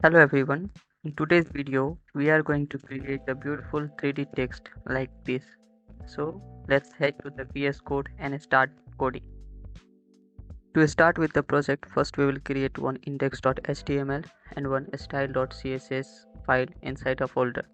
Hello everyone. In today's video, we are going to create a beautiful 3D text like this. So let's head to the VS Code and start coding. To start with the project, first we will create one index.html and one style.css file inside a folder.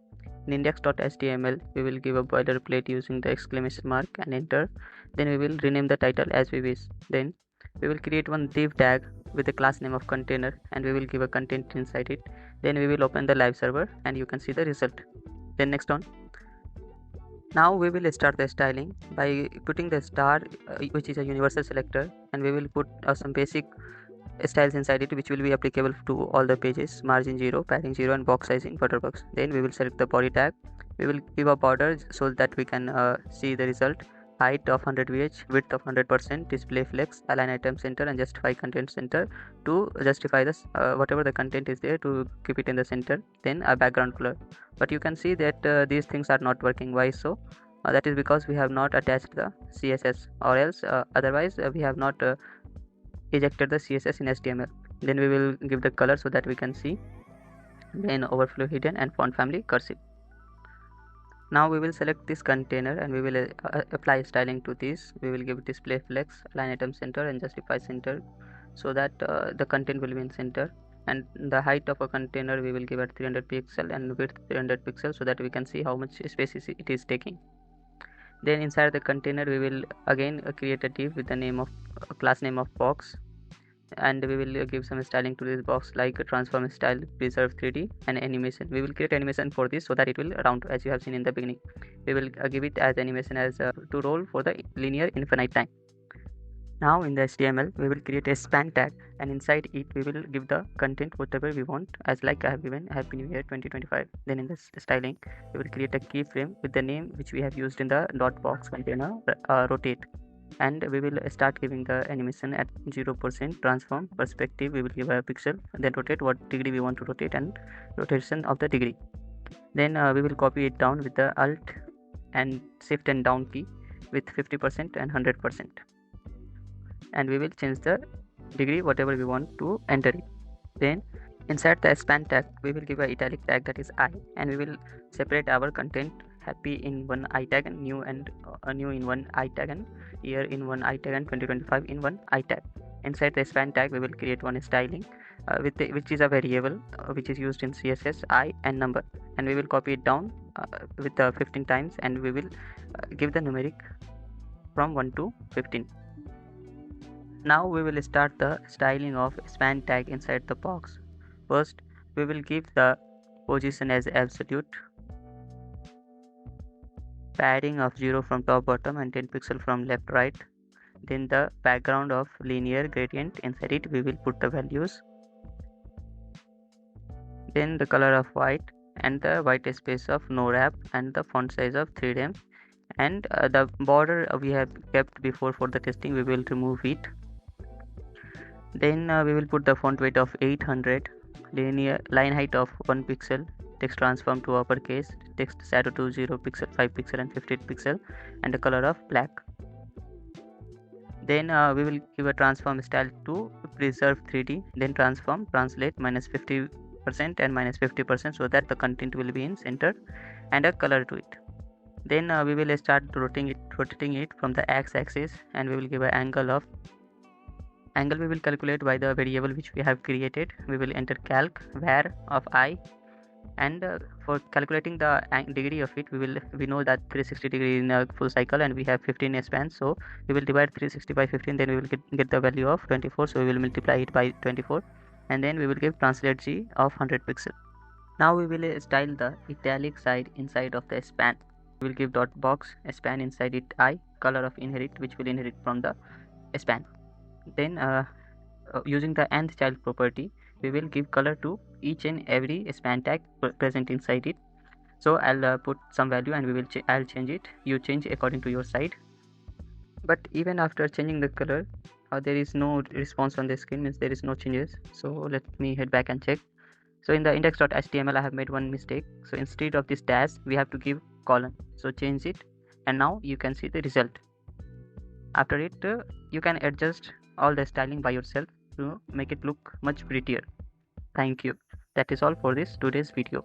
In index.html, we will give a boilerplate using the exclamation mark and enter. Then we will rename the title as we wish. Then we will create one div tag with the class name of container and we will give a content inside it. Then we will open the live server and you can see the result. Then next on. Now we will start the styling by putting the star, which is a universal selector, and we will put some basic styles inside it which will be applicable to all the pages: margin 0, padding 0, and box size in butterbox. Then we will select the body tag. We will give a border so that we can see the result: height of 100 vh, width of 100%, display flex, align item center, and justify content center to justify this whatever the content is there, to keep it in the center. Then a background color. But you can see that these things are not working. Why so? That is because we have not attached the CSS, or else otherwise we have not ejected the CSS in HTML. Then we will give the color so that we can see. Then overflow hidden and font family cursive. Now we will select this container and we will apply styling to this. We will give display flex, align item center, and justify center so that the content will be in center. And the height of a container we will give at 300 pixel and width 300 pixel so that we can see how much space it is taking. Then inside the container we will again create a div with the name of class name of box, and we will give some styling to this box like transform style, preserve 3D, and animation. We will create animation for this so that it will round, as you have seen in the beginning. We will give it as animation as to roll for the linear infinite time. Now in the HTML we will create a span tag, and inside it we will give the content whatever we want, as like I have given Happy New Year 2025. Then in the styling we will create a keyframe with the name which we have used in the dot box container, rotate, and we will start giving the animation at 0%. Transform perspective, we will give a pixel, then rotate what degree we want to rotate and rotation of the degree. Then we will copy it down with the alt and shift and down key with 50% and 100%, and we will change the degree whatever we want to enter it. Then inside the expand tag we will give a italic tag, that is I, and we will separate our content: happy in one I tag, and new in one I tag, and year in one I tag, and 2025 in one I tag. Inside the span tag we will create one styling which is a variable which is used in CSS, I and number, and we will copy it down with 15 times, and we will give the numeric from 1 to 15. Now we will start the styling of span tag inside the box. First we will give the position as absolute, padding of 0 from top bottom and 10 pixel from left right. Then the background of linear gradient, inside it we will put the values. Then the color of white and the white space of no wrap and the font size of 3 and the border we have kept before for the testing, we will remove it. Then we will put the font weight of 800, linear line height of 1 pixel, text transform to uppercase, text shadow to 0 pixel, 5 pixel, and 15 pixel, and the color of black. Then we will give a transform style to preserve 3D, then transform translate -50% and -50% so that the content will be in center, and a color to it. Then we will start rotating it from the x-axis, and we will give an angle we will calculate by the variable which we have created. We will enter calc var of I, and for calculating the degree of it, we know that 360 degree in a full cycle, and we have 15 spans, so we will divide 360 by 15. Then we will get the value of 24, so we will multiply it by 24, and then we will give translate G of 100 pixel. Now we will style the italic side inside of the span. We will give dot box span, inside it I, color of inherit which will inherit from the span. Then using the nth child property, we will give color to each and every span tag present inside it. So I'll put some value, and I'll change it. You change according to your side. But even after changing the color, there is no response on the screen, means there is no changes. So let me head back and check. So in the index.html I have made one mistake. So instead of this dash we have to give colon. So change it, and now you can see the result. After it you can adjust all the styling by yourself to make it look much prettier. Thank you. That is all for this today's video.